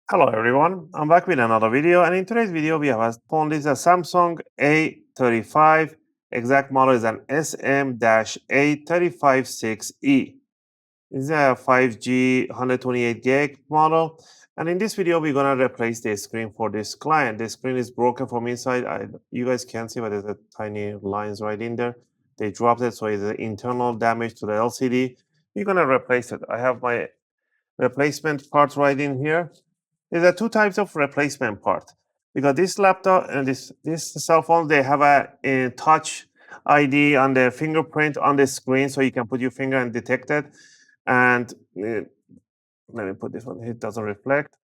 Hello everyone, I'm back with another video, and in today's video we have a phone. This is a Samsung A35, exact model is an SM-A356E. This is a 5G 128 gig model, and in this video we're gonna replace the screen for this client. The screen is broken from inside. You guys can't see, but there's a tiny lines right in there. They dropped it, so it's an internal damage to the LCD. We're gonna replace it. I have my replacement parts right in here. There are two types of replacement part, because this laptop and this cell phone, they have a touch ID on the fingerprint on the screen, so you can put your finger and detect it. And let me put this one. It doesn't reflect.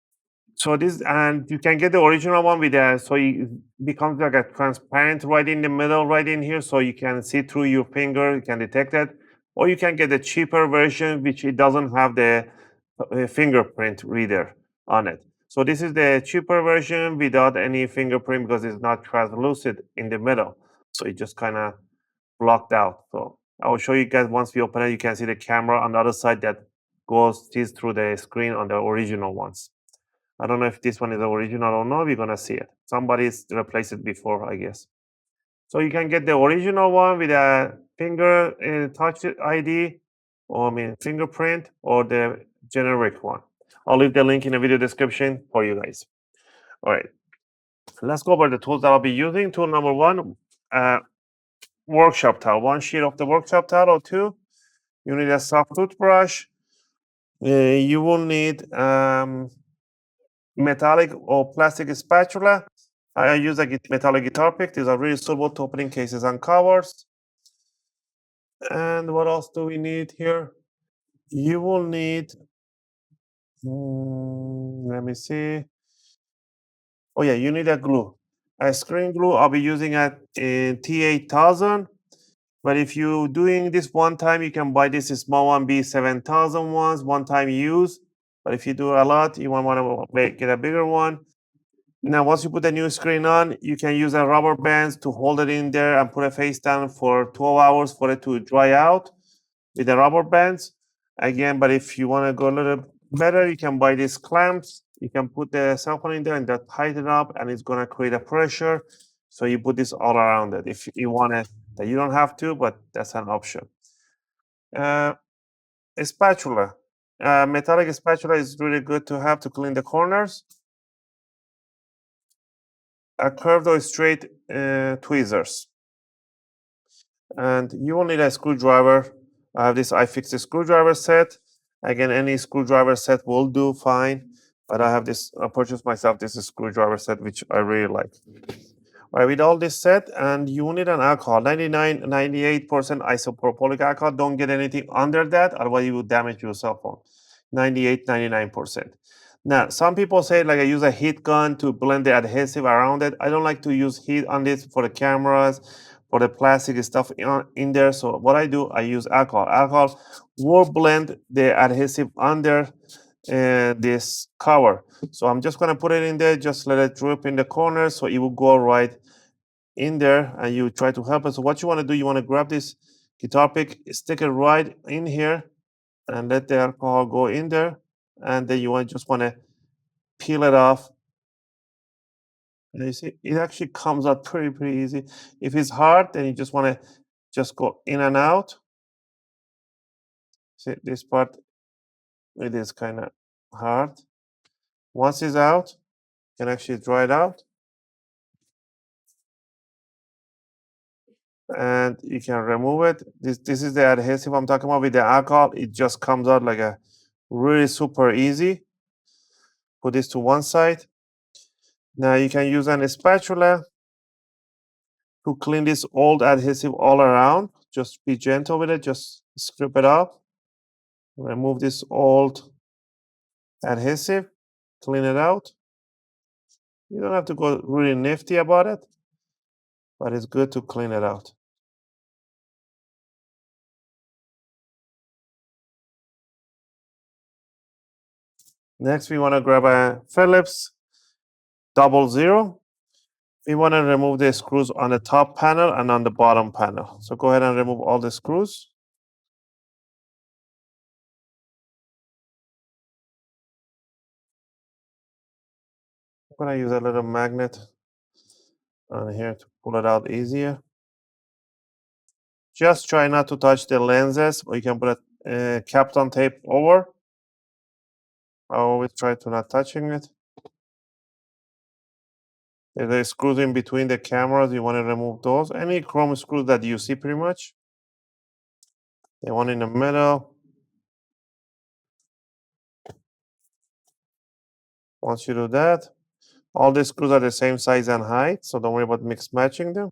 So this, and you can get the original one with a, so it becomes like a transparent right in the middle, right in here, so you can see through your finger, you can detect it. Or you can get the cheaper version, which it doesn't have the fingerprint reader on it. So this is the cheaper version without any fingerprint, because it's not translucent in the middle. So it just kind of blocked out. So I will show you guys once we open it. You can see the camera on the other side that sees through the screen on the original ones. I don't know if this one is original or not. We're gonna see it. Somebody's replaced it before, I guess. So you can get the original one with a finger touch ID, or I mean fingerprint, or the generic one. I'll leave the link in the video description for you guys. All right, let's go over the tools that I'll be using. Tool number one, workshop towel. One sheet of the workshop towel, or two. You need a soft toothbrush. You will need metallic or plastic spatula. I use a metallic guitar pick. These are really suitable to opening cases and covers. And what else do we need here? You will need, let me see. Oh yeah, you need a glue. A screen glue, I'll be using a T8000. But if you're doing this one time, you can buy this small one, B7000 ones, one time use. But if you do a lot, you want to get a bigger one. Now, once you put the new screen on, you can use a rubber bands to hold it in there and put a face down for 12 hours for it to dry out with the rubber bands. Again, but if you want to go a little better, you can buy these clamps. You can put the cell phone in there and that tighten up, and it's going to create a pressure. So you put this all around it. If you want it, that you don't have to, but that's an option. A spatula. Metallic spatula is really good to have to clean the corners. A curved or straight tweezers. And you will need a screwdriver. I have this iFixit screwdriver set. Again, any screwdriver set will do fine. But I have this, I purchased myself this screwdriver set, which I really like. All right, with all this set, and you need an alcohol, 98% isopropylic alcohol. Don't get anything under that, otherwise you will damage your cell phone. 99%. Now, some people say like I use a heat gun to blend the adhesive around it. I don't like to use heat on this for the cameras, for the plastic stuff in there. So what I do, I use alcohol. Alcohol will blend the adhesive under this cover. So I'm just going to put it in there, just let it drip in the corner so it will go right in there, and you try to help it. So what you want to do, you want to grab this guitar pick, stick it right in here, and let the alcohol go in there. And then you just want to peel it off. And you see, it actually comes out pretty easy. If it's hard, then you just want to just go in and out. See, this part, it is kind of hard. Once it's out, you can actually dry it out. And you can remove it. This is the adhesive I'm talking about with the alcohol. It just comes out like a really super easy. Put this to one side. Now you can use a spatula to clean this old adhesive all around. Just be gentle with it. Just scrape it off. Remove this old adhesive. Clean it out. You don't have to go really nifty about it, but it's good to clean it out. Next, we want to grab a Phillips 00. We want to remove the screws on the top panel and on the bottom panel. So go ahead and remove all the screws. I'm gonna use a little magnet on here to pull it out easier. Just try not to touch the lenses, or you can put a Kapton tape over. I always try to not touching it. There's a screws in between the cameras. You want to remove those. Any chrome screws that you see, pretty much. The one in the middle. Once you do that, all the screws are the same size and height, so don't worry about mix matching them.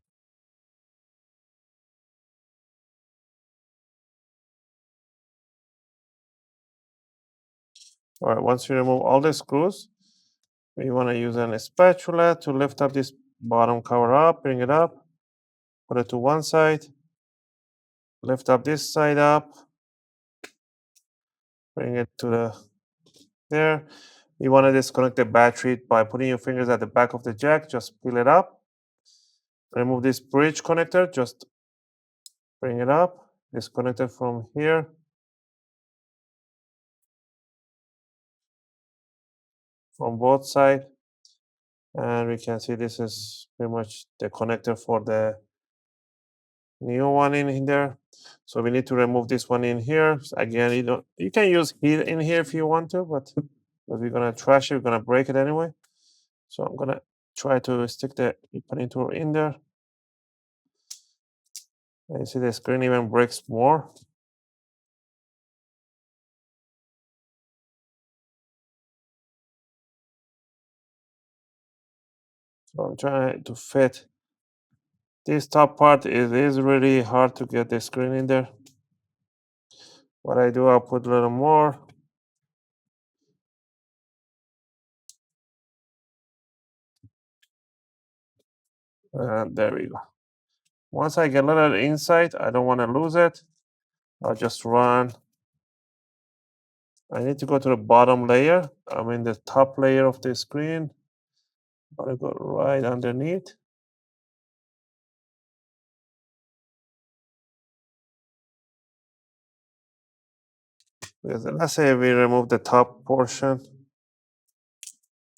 All right, once you remove all the screws, you want to use a spatula to lift up this bottom cover up, bring it up, put it to one side, lift up this side up, bring it to there. You want to disconnect the battery by putting your fingers at the back of the jack, just peel it up. Remove this bridge connector, just bring it up, disconnect it from here. From both sides. And we can see this is pretty much the connector for the new one in there. So we need to remove this one in here. Again, you can use heat in here if you want to, but we're gonna trash it, we're gonna break it anyway. So I'm gonna try to stick the opening tool in there. And you see the screen even breaks more. So I'm trying to fit this top part. It is really hard to get the screen in there. What I do, I'll put a little more. And there we go. Once I get a little inside, I don't want to lose it. I'll just run. I need to go to the bottom layer. I'm in the top layer of the screen. I'm gonna go right underneath. Because let's say we remove the top portion.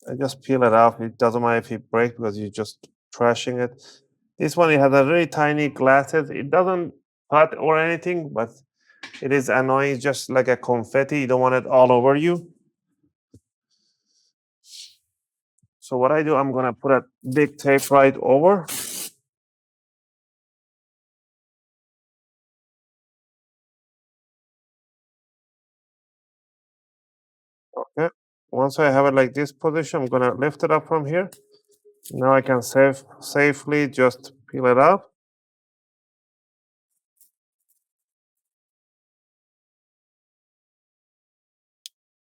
I just peel it off. It doesn't matter if it breaks because you're just trashing it. This one, it has a really tiny glasses. It doesn't cut or anything, but it is annoying. It's just like a confetti. You don't want it all over you. So what I do, I'm gonna put a big tape right over. Okay. Once I have it like this position, I'm gonna lift it up from here. Now I can safely just peel it up.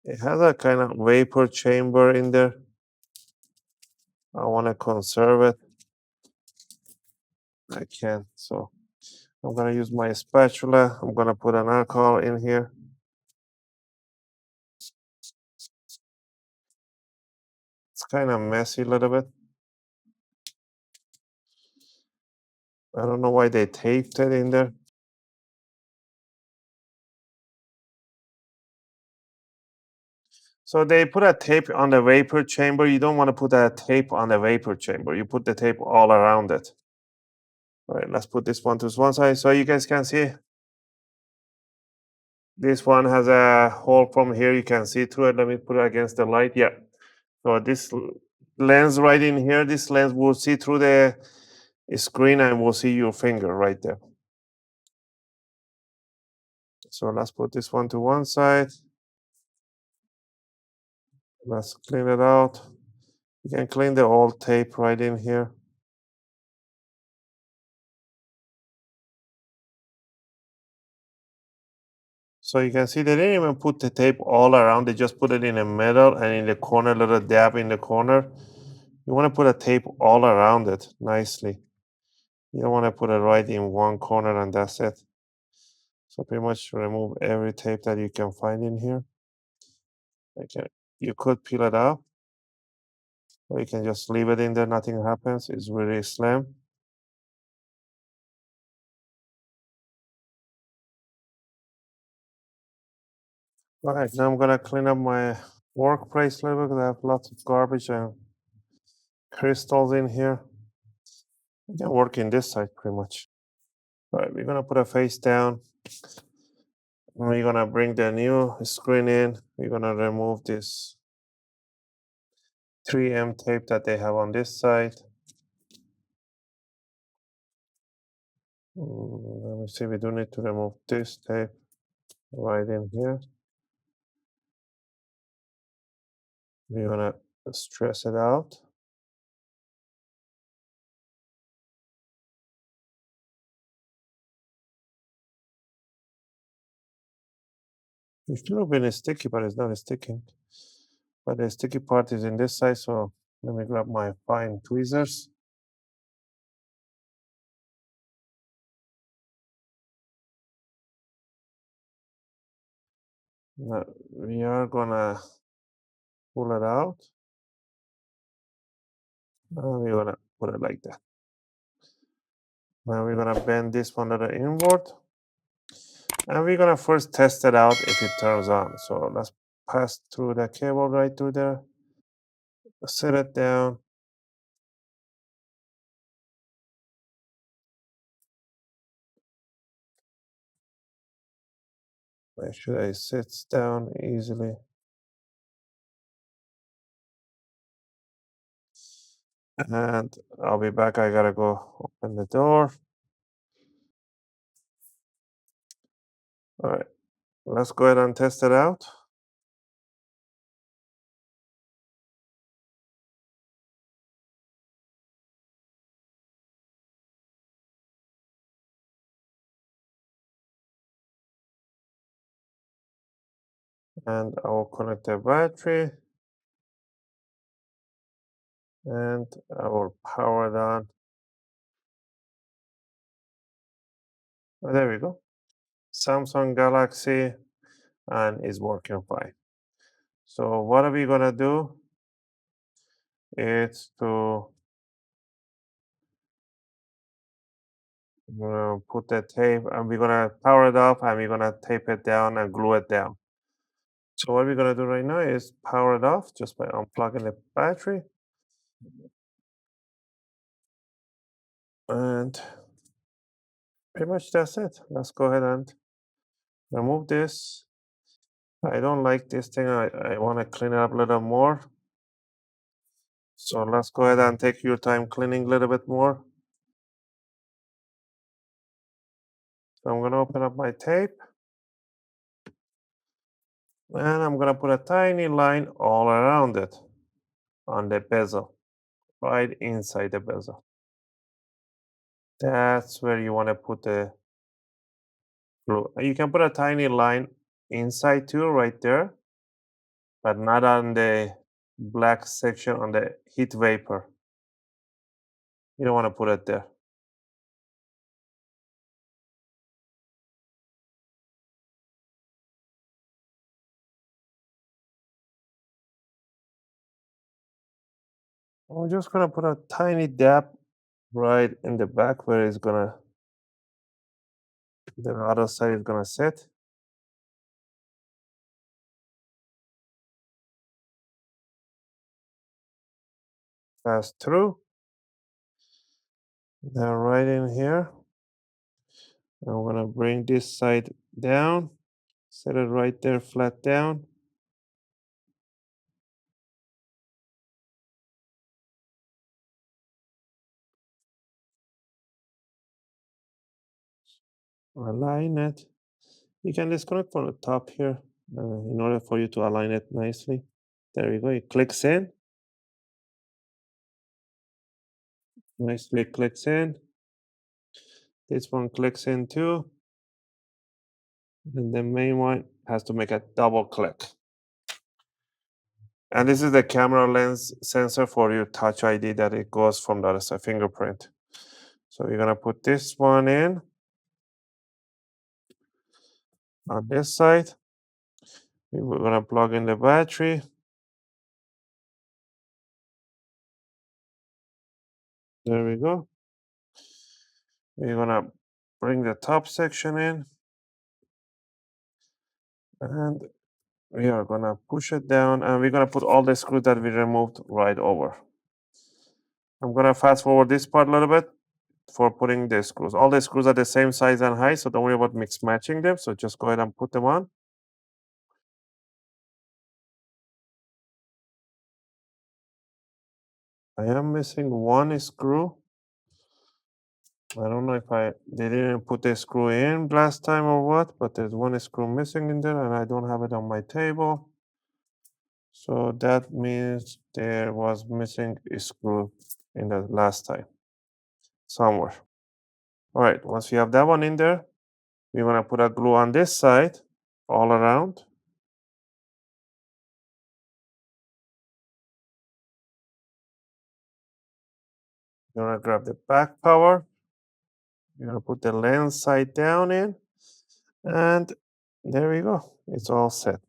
It has a kind of vapor chamber in there. I want to conserve it. I can. So I'm gonna use my spatula. I'm gonna put an alcohol in here. It's kind of messy a little bit. I don't know why they taped it in there. So they put a tape on the vapor chamber. You don't want to put a tape on the vapor chamber. You put the tape all around it. All right, let's put this one to one side so you guys can see. This one has a hole from here. You can see through it. Let me put it against the light. Yeah. So this lens right in here, this lens will see through the screen and will see your finger right there. So let's put this one to one side. Let's clean it out. You can clean the old tape right in here. So you can see they didn't even put the tape all around. They just put it in the middle and in the corner, little dab in the corner. You want to put a tape all around it nicely. You don't want to put it right in one corner and that's it. So pretty much remove every tape that you can find in here. Okay. You could peel it out, or you can just leave it in there, nothing happens. It's really slim. All right, now I'm gonna clean up my workplace a little bit because I have lots of garbage and crystals in here. It can work in this side pretty much. All right, we're gonna put a face down. We're gonna bring the new screen in. We're gonna remove this 3M tape that they have on this side. Let me see, we do need to remove this tape right in here. We're gonna stress it out. It should have been sticky, but it's not sticking. But the sticky part is in this side, so let me grab my fine tweezers. Now we are gonna pull it out. And we're gonna put it like that. Now we're gonna bend this one to the inward. And we're gonna first test it out if it turns on. So let's pass through the cable right through there. Set it down. Make sure it sits down easily. And I'll be back. I gotta go open the door. All right, let's go ahead and test it out. And I will connect the battery. And I will power it on. Oh, there we go. Samsung Galaxy and is working fine. So what are we gonna do? It's to put the tape and we're gonna power it off and we're gonna tape it down and glue it down. So what we're gonna do right now is power it off just by unplugging the battery. And pretty much that's it. Let's go ahead and remove this. I don't like this thing. I want to clean it up a little more. So let's go ahead and take your time cleaning a little bit more. So I'm gonna open up my tape. And I'm gonna put a tiny line all around it on the bezel, right inside the bezel. That's where you want to put the glue. You can put a tiny line inside too, right there, but not on the black section on the heat vapor. You don't want to put it there. I'm just gonna put a tiny dab right in the back where it's gonna, the other side is gonna sit. Pass through. Then right in here, I'm gonna bring this side down, set it right there flat down. Align it. You can disconnect from the top here in order for you to align it nicely. There we go. It clicks in. Nicely clicks in. This one clicks in too. And the main one has to make a double click. And this is the camera lens sensor for your touch ID that it goes from the other side, fingerprint. So you're gonna put this one in on this side. We're gonna plug in the battery. There we go. We're gonna bring the top section in. And we are gonna push it down and we're gonna put all the screws that we removed right over. I'm gonna fast forward this part a little bit for putting the screws. All the screws are the same size and height, so don't worry about mix matching them. So just go ahead and put them on. I am missing one screw. I don't know if they didn't put the screw in last time or what, but there's one screw missing in there and I don't have it on my table. So that means there was missing a screw in the last time somewhere. All right, once we have that one in there, we want to put a glue on this side all around. You're gonna grab the back power. You're gonna put the lens side down in, and there we go. It's all set.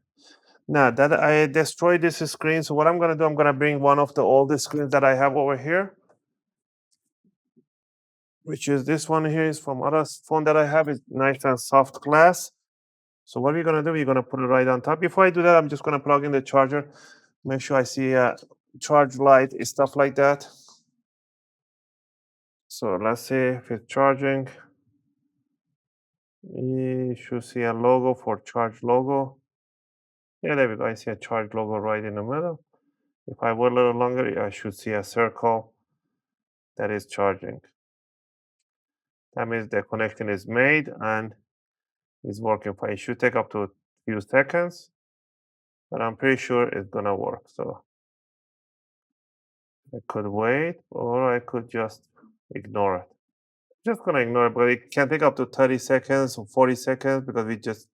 Now that I destroyed this screen, so what I'm gonna do, I'm gonna bring one of the oldest screens that I have over here, which is this one here. Is from other phone that I have. It's nice and soft glass. So what we're gonna do, we're gonna put it right on top. Before I do that, I'm just gonna plug in the charger. Make sure I see a charge light, stuff like that. So let's see if it's charging. You should see a logo for charge logo. Yeah, there we go. I see a charge logo right in the middle. If I wait a little longer, I should see a circle that is charging. That means the connection is made and is working fine. It should take up to a few seconds, but I'm pretty sure it's gonna work. So I could wait or I could just ignore it. Just gonna ignore it, but it can take up to 30 seconds or 40 seconds because we just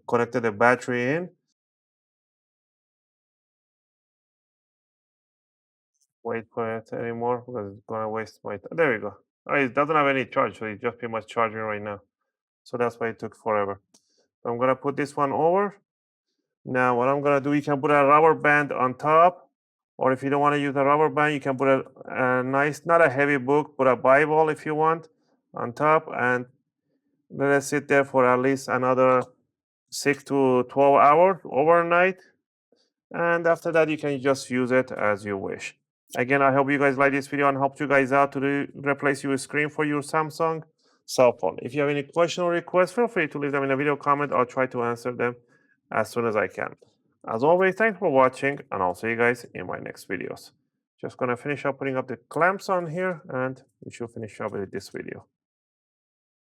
connected the battery in. Wait for it anymore because it's gonna waste my time. There we go. Oh, it doesn't have any charge, so it's just pretty much charging right now. So that's why it took forever. So I'm gonna put this one over. Now what I'm gonna do, you can put a rubber band on top, or if you don't want to use a rubber band, you can put a nice, not a heavy book, but a Bible if you want on top, and let it sit there for at least another 6 to 12 hours overnight. And after that, you can just use it as you wish. Again, I hope you guys like this video and helped you guys out to replace your screen for your Samsung cell phone. If you have any question or requests, feel free to leave them in a video comment. I'll try to answer them as soon as I can. As always, thanks for watching, and I'll see you guys in my next videos. Just gonna finish up putting up the clamps on here, and we should finish up with this video.